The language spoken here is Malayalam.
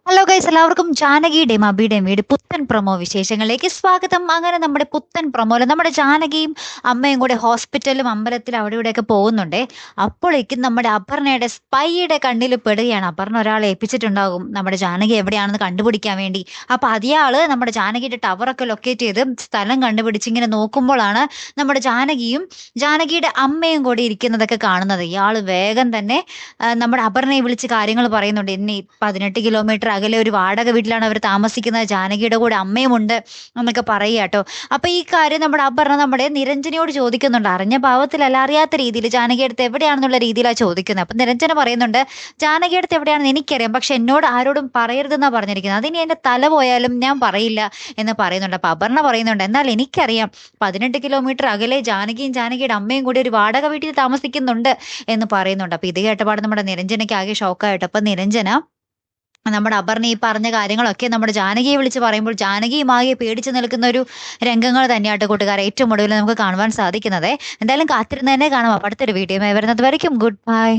ഹലോ ഗൈസ്, എല്ലാവർക്കും ജാനകിയുടെയും അബിയുടെയും വീട് പുത്തൻ പ്രൊമോ വിശേഷങ്ങളിലേക്ക് സ്വാഗതം. അങ്ങനെ നമ്മുടെ പുത്തൻ പ്രൊമോയിൽ നമ്മുടെ ജാനകിയും അമ്മയും കൂടെ ഹോസ്പിറ്റലും അമ്പലത്തിലും അവിടെ ഇവിടെയൊക്കെ പോകുന്നുണ്ടേ. അപ്പോഴേക്കും നമ്മുടെ അപർണയുടെ സ്പൈയുടെ കണ്ണിൽ പെടുകയാണ്. അപർണ ഒരാളെ ഏൽപ്പിച്ചിട്ടുണ്ടാകും നമ്മുടെ ജാനകി എവിടെയാണെന്ന് കണ്ടുപിടിക്കാൻ വേണ്ടി. അപ്പൊ അതയാള് നമ്മുടെ ജാനകിയുടെ ടവറൊക്കെ ലൊക്കേറ്റ് ചെയ്ത് സ്ഥലം കണ്ടുപിടിച്ച് ഇങ്ങനെ നോക്കുമ്പോഴാണ് നമ്മുടെ ജാനകിയുടെ അമ്മയും കൂടി ഇരിക്കുന്നതൊക്കെ കാണുന്നത്. ഇയാള് വേഗം തന്നെ നമ്മുടെ അപർണയെ വിളിച്ച് കാര്യങ്ങൾ പറയുന്നുണ്ട്. എന്നെ 18 കിലോമീറ്റർ അകലെ ഒരു വാടക വീട്ടിലാണ് അവർ താമസിക്കുന്നത്, ജാനകിയുടെ കൂടെ അമ്മയുമുണ്ട് എന്നൊക്കെ പറയുക കേട്ടോ. അപ്പൊ ഈ കാര്യം നമ്മുടെ അപർണ നമ്മുടെ നിരഞ്ജനയോട് ചോദിക്കുന്നുണ്ട്. അറിഞ്ഞ ഭാവത്തിലല്ല, അറിയാത്ത രീതിയിൽ ജാനകി അടുത്ത് എവിടെയാണെന്നുള്ള രീതിയിലാണ് ചോദിക്കുന്നത്. അപ്പൊ നിരഞ്ജന പറയുന്നുണ്ട്, ജാനകി അടുത്ത് എവിടെയാണെന്ന് എനിക്കറിയാം, പക്ഷെ എന്നോട് ആരോടും പറയരുതെന്നാ പറഞ്ഞിരിക്കുന്നത്, അതിനി എന്റെ തല പോയാലും ഞാൻ പറയില്ല എന്ന് പറയുന്നുണ്ട്. അപ്പൊ അപർണ പറയുന്നുണ്ട്, എന്നാൽ എനിക്കറിയാം 18 കിലോമീറ്റർ അകലെ ജാനകിയുടെ അമ്മയും കൂടി ഒരു വാടക വീട്ടിൽ താമസിക്കുന്നുണ്ട് എന്ന് പറയുന്നുണ്ട്. അപ്പൊ ഇത് കേട്ടപാട് നമ്മുടെ നിരഞ്ജനയ്ക്ക് ആകെ ഷോക്കായിട്ട്. അപ്പൊ നിരഞ്ജന നമ്മുടെ അപർണ ഈ പറഞ്ഞ കാര്യങ്ങളൊക്കെ നമ്മുടെ ജാനകിയെ വിളിച്ച് പറയുമ്പോൾ ജാനകിയും ആകെ പേടിച്ച് നിൽക്കുന്ന ഒരു രംഗങ്ങൾ തന്നെയായിട്ട് കൂട്ടുകാരെ ഏറ്റവും ഒടുവിൽ നമുക്ക് കാണുവാൻ സാധിക്കുന്നത്. എന്തായാലും കാത്തിരുന്ന് തന്നെ കാണാം. അടുത്തൊരു വീഡിയോ വരുന്നത് വരയ്ക്കും ഗുഡ് ബൈ.